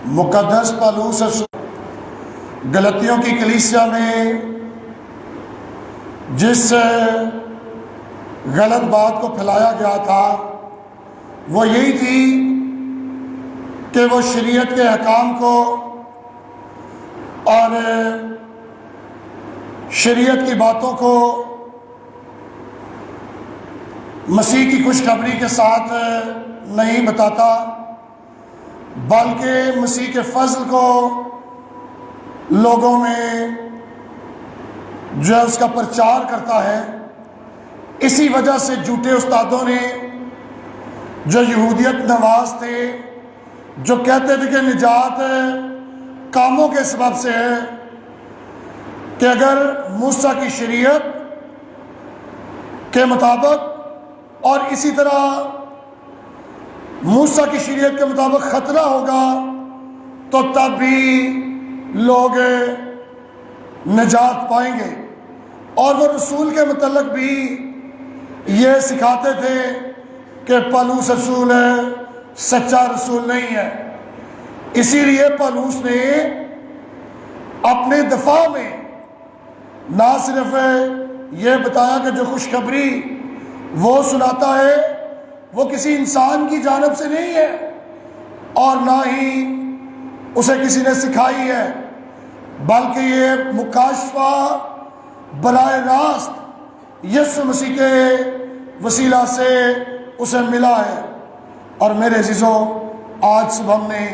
مقدس پالوس گلتیوں کی کلیسیا میں جس غلط بات کو پھیلایا گیا تھا وہ یہی تھی کہ وہ شریعت کے احکام کو اور شریعت کی باتوں کو مسیح کی خوشخبری کے ساتھ نہیں بتاتا، بلکہ مسیح کے فضل کو لوگوں میں جو ہے اس کا پرچار کرتا ہے۔ اسی وجہ سے جھوٹے استادوں نے جو یہودیت نواز تھے، جو کہتے تھے کہ نجات کاموں کے سبب سے ہے، کہ اگر موسیٰ کی شریعت کے مطابق اور اسی طرح موسیٰ کی شریعت کے مطابق خطرہ ہوگا تو تب بھی لوگ نجات پائیں گے، اور وہ رسول کے متعلق بھی یہ سکھاتے تھے کہ پالوس رسول سچا رسول نہیں ہے۔ اسی لیے پالوس نے اپنے دفاع میں نہ صرف یہ بتایا کہ جو خوشخبری وہ سناتا ہے وہ کسی انسان کی جانب سے نہیں ہے اور نہ ہی اسے کسی نے سکھائی ہے، بلکہ یہ مکاشفہ براہ راست یسوع مسیح کے وسیلہ سے اسے ملا ہے۔ اور میرے عزیزوں، آج صبح ہم نے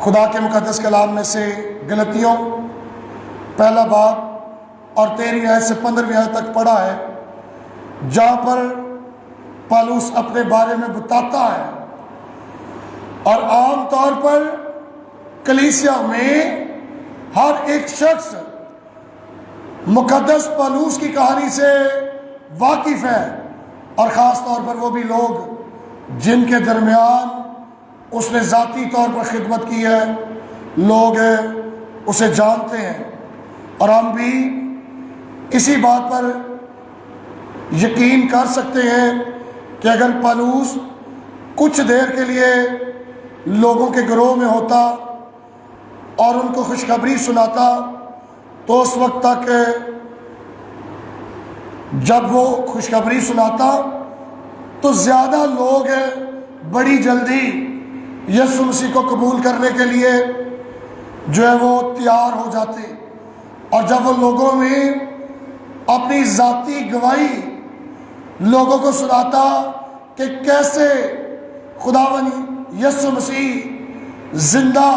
خدا کے مقدس کلام میں سے غلطیوں پہلا باب اور 13 آیت سے 15 آیت تک پڑھا ہے، جہاں پر پالوس اپنے بارے میں بتاتا ہے، اور عام طور پر کلیسیا میں ہر ایک شخص مقدس پالوس کی کہانی سے واقف ہے، اور خاص طور پر وہ بھی لوگ جن کے درمیان اس نے ذاتی طور پر خدمت کی ہے، لوگ اسے جانتے ہیں۔ اور ہم بھی اسی بات پر یقین کر سکتے ہیں کہ اگر پالوس کچھ دیر کے لیے لوگوں کے گروہ میں ہوتا اور ان کو خوشخبری سناتا تو اس وقت تک جب وہ خوشخبری سناتا تو زیادہ لوگ بڑی جلدی یسوع مسیح کو قبول کرنے کے لیے جو ہے وہ تیار ہو جاتے، اور جب وہ لوگوں میں اپنی ذاتی گواہی لوگوں کو سناتا کہ کیسے خداوند یسوع مسیح زندہ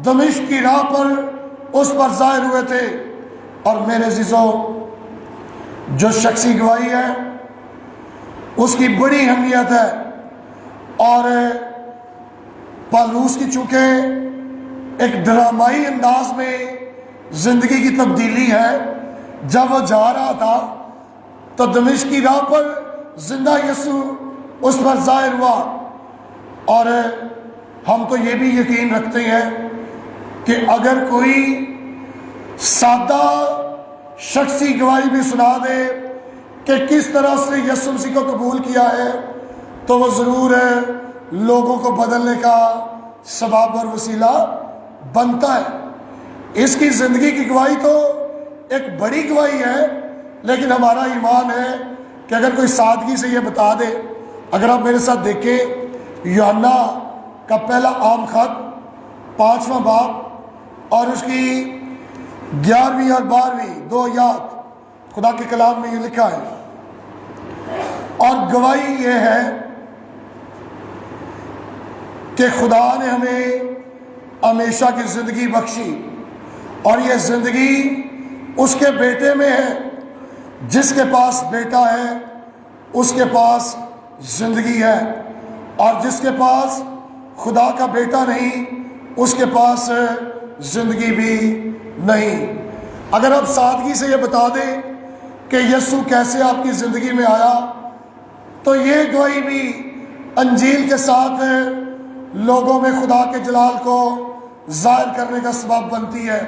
دمشق کی راہ پر اس پر ظاہر ہوئے تھے۔ اور میرے عزیزوں، جو شخصی گواہی ہے اس کی بڑی اہمیت ہے، اور پالوس کی چونکہ ایک ڈرامائی انداز میں زندگی کی تبدیلی ہے، جب وہ جا رہا تھا تو دمشق کی راہ پر زندہ یسوع اس پر ظاہر ہوا۔ اور ہم تو یہ بھی یقین رکھتے ہیں کہ اگر کوئی سادہ شخصی گواہی بھی سنا دے کہ کس طرح سے یسوع مسیح کو قبول کیا ہے تو وہ ضرور لوگوں کو بدلنے کا سبب اور وسیلہ بنتا ہے۔ اس کی زندگی کی گواہی تو ایک بڑی گواہی ہے، لیکن ہمارا ایمان ہے کہ اگر کوئی سادگی سے یہ بتا دے، اگر آپ میرے ساتھ دیکھیں یوحنا کا پہلا عام خط 5واں باب اور اس کی 11ویں اور 12ویں 2 آیات خدا کے کلام میں یہ لکھا ہے، اور گواہی یہ ہے کہ خدا نے ہمیں ہمیشہ کی زندگی بخشی، اور یہ زندگی اس کے بیٹے میں ہے۔ جس کے پاس بیٹا ہے اس کے پاس زندگی ہے، اور جس کے پاس خدا کا بیٹا نہیں اس کے پاس زندگی بھی نہیں۔ اگر آپ سادگی سے یہ بتا دیں کہ یسوع کیسے آپ کی زندگی میں آیا تو یہ گواہی بھی انجیل کے ساتھ لوگوں میں خدا کے جلال کو ظاہر کرنے کا سبب بنتی ہے۔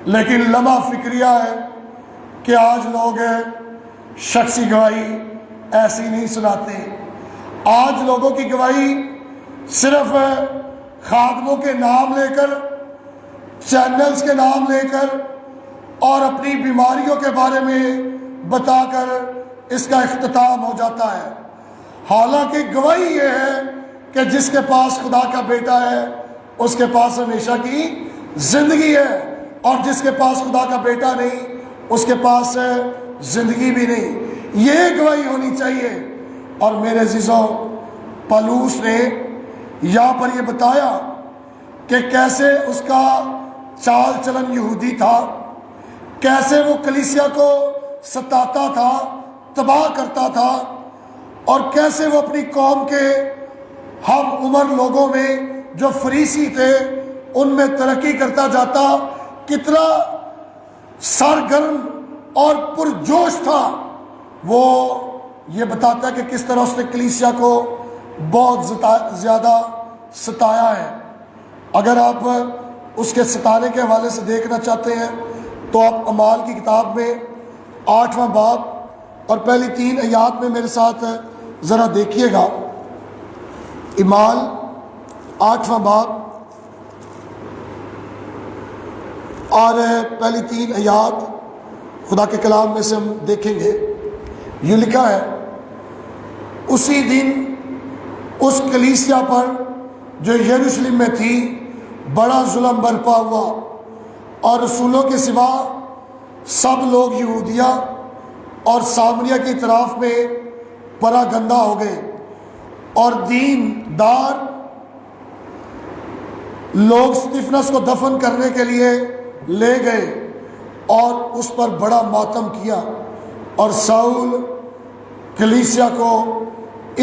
لیکن لمحہ فکریہ ہے کہ آج لوگ شخصی گواہی ایسی نہیں سناتے۔ آج لوگوں کی گواہی صرف خادموں کے نام لے کر، چینلز کے نام لے کر اور اپنی بیماریوں کے بارے میں بتا کر اس کا اختتام ہو جاتا ہے۔ حالانکہ گواہی یہ ہے کہ جس کے پاس خدا کا بیٹا ہے اس کے پاس ہمیشہ کی زندگی ہے، اور جس کے پاس خدا کا بیٹا نہیں اس کے پاس زندگی بھی نہیں۔ یہ گواہی ہونی چاہیے۔ اور میرے عزیزوں، پالوس نے یہاں پر یہ بتایا کہ کیسے اس کا چال چلن یہودی تھا، کیسے وہ کلیسیا کو ستاتا تھا، تباہ کرتا تھا، اور کیسے وہ اپنی قوم کے ہم عمر لوگوں میں جو فریسی تھے ان میں ترقی کرتا جاتا، کتنا سرگرم اور پرجوش تھا۔ وہ یہ بتاتا ہے کہ کس طرح اس نے کلیسیا کو بہت زیادہ ستایا ہے۔ اگر آپ اس کے ستانے کے حوالے سے دیکھنا چاہتے ہیں تو آپ اعمال کی کتاب میں 8واں باب اور پہلی 3 آیات میں میرے ساتھ ذرا دیکھیے گا۔ اعمال 8واں باب اور پہلی 3 آیات خدا کے کلام میں سے ہم دیکھیں گے۔ یہ لکھا ہے، اسی دن اس کلیسیا پر جو یروشلم میں تھی بڑا ظلم برپا ہوا، اور رسولوں کے سوا سب لوگ یہودیہ اور سامریہ کی طرف میں پراگندہ ہو گئے، اور دین دار لوگ استفنس کو دفن کرنے کے لیے لے گئے اور اس پر بڑا ماتم کیا، اور ساؤل کلیسیا کو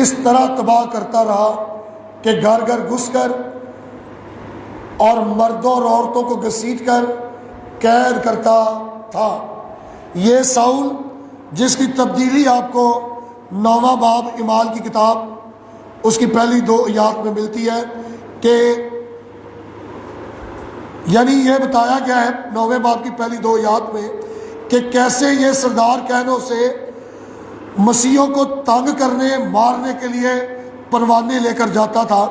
اس طرح تباہ کرتا رہا کہ گھر گھر گھس کر اور مردوں اور عورتوں کو گھسیٹ کر قید کرتا تھا۔ یہ ساؤل جس کی تبدیلی آپ کو 9واں باب اعمال کی کتاب اس کی پہلی 2 آیات میں ملتی ہے، کہ یعنی یہ بتایا گیا ہے 9ویں باب کی پہلی 2 آیات میں کہ کیسے یہ سردار کہنوں سے مسیحوں کو تنگ کرنے، مارنے کے لیے پروانے لے کر جاتا تھا۔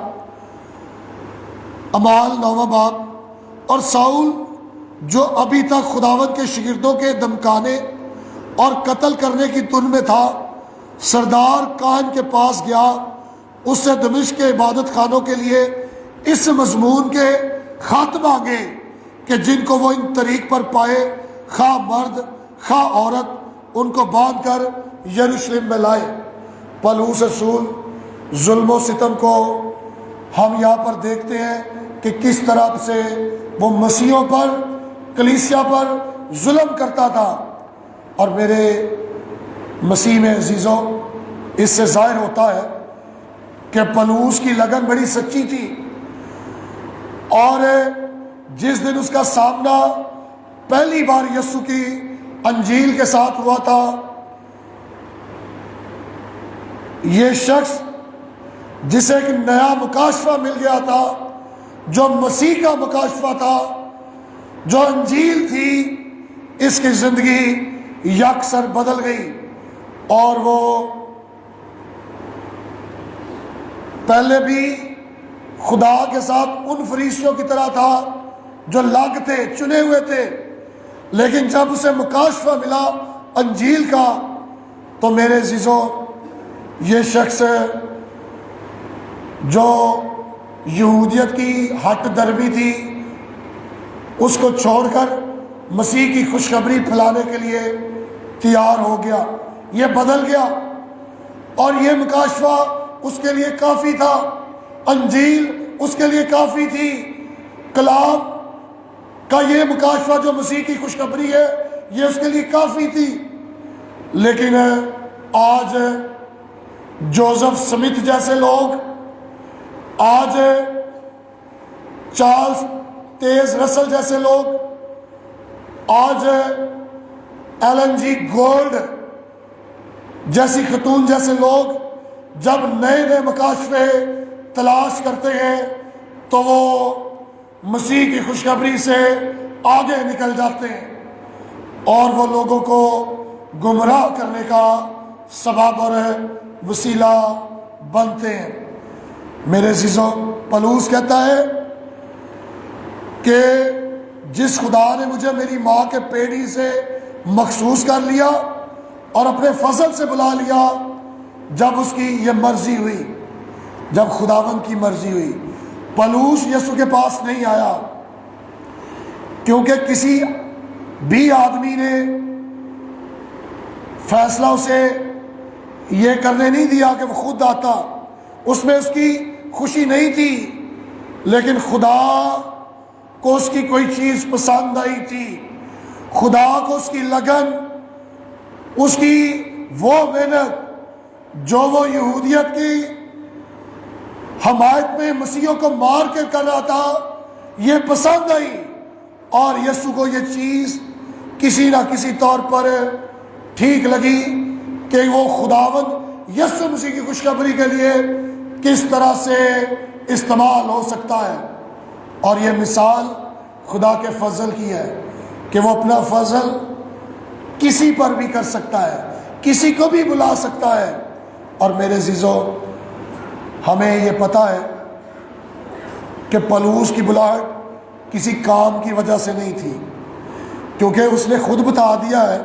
اعمال 9واں باب۔ اور ساؤل جو ابھی تک خداوند کے شاگردوں کے دمکانے اور قتل کرنے کی دھن میں تھا، سردار کاہن کے پاس گیا، اس سے دمشق کے عبادت خانوں کے لیے اس مضمون کے خط مانگے کہ جن کو وہ ان طریق پر پائے، خواہ مرد خواہ عورت، ان کو باندھ کر یروشلم میں لائے۔ پالوس رسول ظلم و ستم کو ہم یہاں پر دیکھتے ہیں کہ کس طرح سے وہ مسیحوں پر، کلیسیا پر ظلم کرتا تھا۔ اور میرے مسیح میں عزیزوں، اس سے ظاہر ہوتا ہے کہ پالوس کی لگن بڑی سچی تھی، اور جس دن اس کا سامنا پہلی بار یسوع کی انجیل کے ساتھ ہوا تھا، یہ شخص جسے ایک نیا مکاشفہ مل گیا تھا، جو مسیح کا مکاشفہ تھا، جو انجیل تھی، اس کی زندگی یکسر بدل گئی، اور وہ پہلے بھی خدا کے ساتھ ان فریسیوں کی طرح تھا جو الگ تھے، چنے ہوئے تھے، لیکن جب اسے مکاشفہ ملا انجیل کا تو میرے عزیزوں، یہ شخص جو یہودیت کی ہٹ درمی تھی اس کو چھوڑ کر مسیح کی خوشخبری پھیلانے کے لیے تیار ہو گیا، یہ بدل گیا، اور یہ مکاشفہ اس کے لیے کافی تھا، انجیل اس کے لیے کافی تھی، کلام کا یہ مکاشفہ جو مسیح کی خوشخبری ہے یہ اس کے لیے کافی تھی۔ لیکن آج جوزف سمتھ جیسے لوگ، آج چارلز تیز رسل جیسے لوگ، آج ایلن جی گولڈ جیسی خاتون جیسے لوگ جب نئے نئے مکاشفے تلاش کرتے ہیں تو وہ مسیح کی خوشخبری سے آگے نکل جاتے ہیں اور وہ لوگوں کو گمراہ کرنے کا سبب اور وسیلہ بنتے ہیں۔ میرے عزیزوں، پالوس کہتا ہے کہ جس خدا نے مجھے میری ماں کے پیٹ سے مخصوص کر لیا اور اپنے فضل سے بلا لیا جب اس کی یہ مرضی ہوئی، جب خداوند کی مرضی ہوئی۔ پلوس یسوع کے پاس نہیں آیا کیونکہ کسی بھی آدمی نے فیصلہ اسے یہ کرنے نہیں دیا کہ وہ خود آتا، اس میں اس کی خوشی نہیں تھی، لیکن خدا کو اس کی کوئی چیز پسند آئی تھی، خدا کو اس کی لگن، اس کی وہ محنت جو وہ یہودیت کی حمایت میں مسیحوں کو مار کے کر رہا تھا، یہ پسند آئی، اور یسوع کو یہ چیز کسی نہ کسی طور پر ٹھیک لگی کہ وہ خداوند یسوع مسیح کی خوشخبری کے لیے کس طرح سے استعمال ہو سکتا ہے۔ اور یہ مثال خدا کے فضل کی ہے کہ وہ اپنا فضل کسی پر بھی کر سکتا ہے، کسی کو بھی بلا سکتا ہے۔ اور میرے عزیزو، ہمیں یہ پتہ ہے کہ پلوس کی بلاہٹ کسی کام کی وجہ سے نہیں تھی، کیونکہ اس نے خود بتا دیا ہے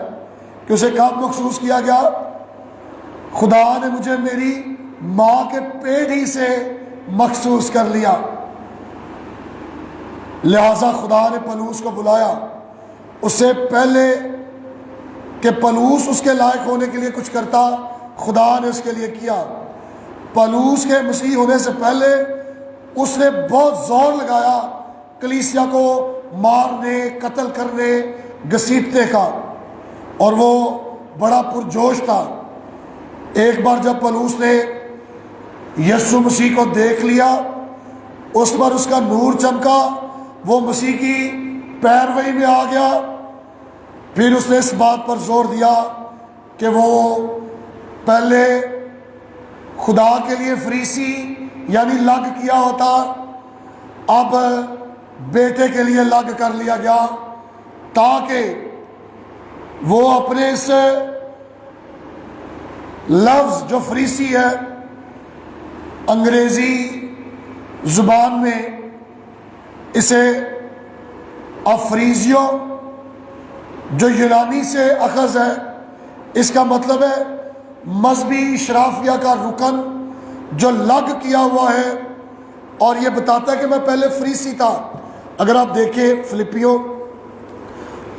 کہ اسے کب مخصوص کیا گیا؟ خدا نے مجھے میری ماں کے پیٹ ہی سے مخصوص کر لیا، لہذا خدا نے پلوس کو بلایا۔ اس سے پہلے کہ پلوس اس کے لائق ہونے کے لیے کچھ کرتا، خدا نے اس کے لیے کیا۔ پلوس کے مسیح ہونے سے پہلے اس نے بہت زور لگایا کلیسیا کو مارنے، قتل کرنے، گھسیٹنے کا، اور وہ بڑا پرجوش تھا۔ ایک بار جب پلوس نے یسوع مسیح کو دیکھ لیا، اس پر اس کا نور چمکا، وہ مسیح کی پیروی میں آ گیا، پھر اس نے اس بات پر زور دیا کہ وہ پہلے خدا کے لیے فریسی یعنی لگ کیا ہوتا، اب بیٹے کے لیے لگ کر لیا گیا، تاکہ وہ اپنے اس لفظ جو فریسی ہے، انگریزی زبان میں اسے افریزیو، جو یونانی سے اخذ ہے، اس کا مطلب ہے مذہبی اشرافیہ کا رکن جو لگ کیا ہوا ہے، اور یہ بتاتا ہے کہ میں پہلے فریسی تھا۔ اگر آپ دیکھیں فلپیوں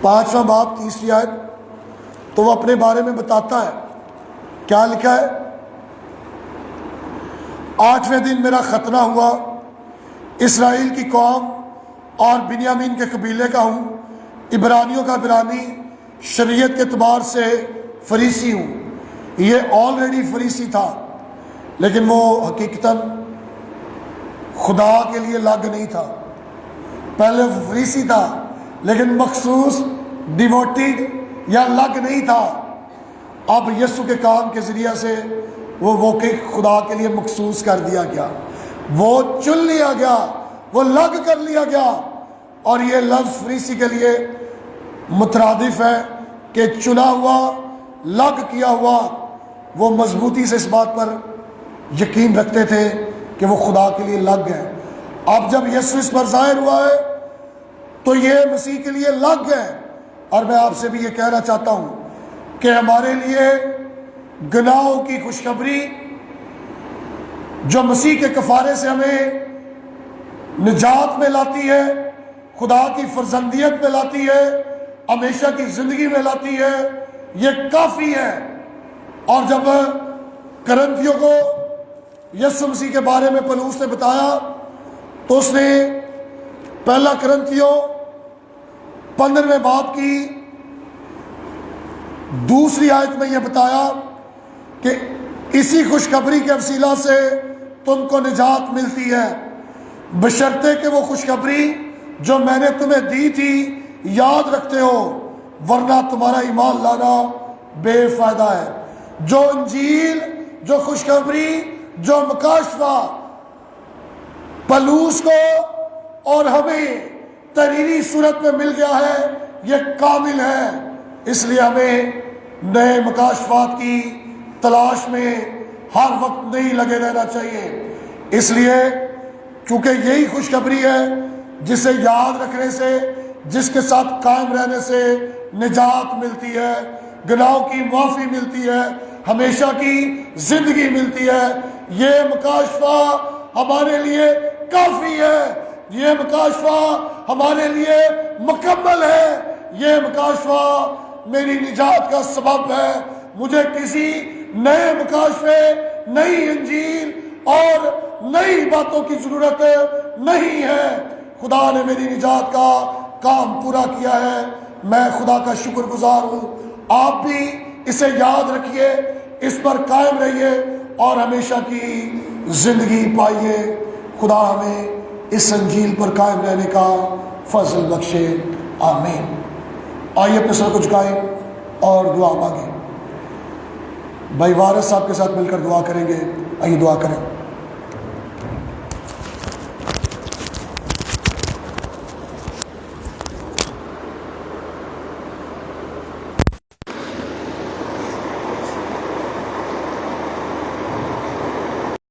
5واں باب 30 آیت، تو وہ اپنے بارے میں بتاتا ہے، کیا لکھا ہے؟ 8ویں دن میرا ختنہ ہوا، اسرائیل کی قوم اور بنیامین کے قبیلے کا ہوں، عبرانیوں کا عبرانی، شریعت کے اعتبار سے فریسی ہوں۔ یہ آلریڈی فریسی تھا، لیکن وہ حقیقتاً خدا کے لیے لگ نہیں تھا۔ پہلے وہ فریسی تھا لیکن مخصوص ڈیووٹیڈ یا لگ نہیں تھا۔ اب یسوع کے کام کے ذریعے سے وہ خدا کے لیے مخصوص کر دیا گیا، وہ چن لیا گیا، وہ لگ کر لیا گیا۔ اور یہ لفظ فریسی کے لیے مترادف ہے کہ چنا ہوا، لگ کیا ہوا۔ وہ مضبوطی سے اس بات پر یقین رکھتے تھے کہ وہ خدا کے لیے لگ گئے۔ اب جب یسوع اس پر ظاہر ہوا ہے تو یہ مسیح کے لیے لگ گئے۔ اور میں آپ سے بھی یہ کہنا چاہتا ہوں کہ ہمارے لیے گناہوں کی خوشخبری جو مسیح کے کفارے سے ہمیں نجات میں لاتی ہے، خدا کی فرزندیت میں لاتی ہے، ہمیشہ کی زندگی میں لاتی ہے، یہ کافی ہے۔ اور جب کرنتھیوں کو یسوع مسیح کے بارے میں پلوس نے بتایا تو اس نے پہلا کرنتھیوں 15ویں باب کی 2 آیت میں یہ بتایا کہ اسی خوشخبری کے وسیلہ سے تم کو نجات ملتی ہے، بشرطے کہ وہ خوشخبری جو میں نے تمہیں دی تھی یاد رکھتے ہو، ورنہ تمہارا ایمان لانا بے فائدہ ہے۔ جو انجیل، جو خوشخبری، جو مکاشفہ پلوس کو اور ہمیں تحریری صورت میں مل گیا ہے، یہ کامل ہے۔ اس لیے ہمیں نئے مکاشفات کی تلاش میں ہر وقت نہیں لگے رہنا چاہیے۔ اس لیے چونکہ یہی خوشخبری ہے جسے یاد رکھنے سے، جس کے ساتھ قائم رہنے سے نجات ملتی ہے، گناہوں کی معافی ملتی ہے، ہمیشہ کی زندگی ملتی ہے۔ یہ مکاشفہ ہمارے لیے کافی ہے، یہ مکاشفہ ہمارے لیے مکمل ہے، یہ مکاشفہ میری نجات کا سبب ہے۔ مجھے کسی نئے مکاشفے، نئی انجیل اور نئی باتوں کی ضرورت نہیں ہے۔ خدا نے میری نجات کا کام پورا کیا ہے، میں خدا کا شکر گزار ہوں۔ آپ بھی اسے یاد رکھیے، اس پر قائم رہیے اور ہمیشہ کی زندگی پائیے۔ خدا ہمیں اس انجیل پر قائم رہنے کا فضل بخشے، آمین۔ آئیے اپنے سر کو جھکائیں اور دعا مانگیں۔ بھائی وارث صاحب کے ساتھ مل کر دعا کریں گے، آئیے دعا کریں۔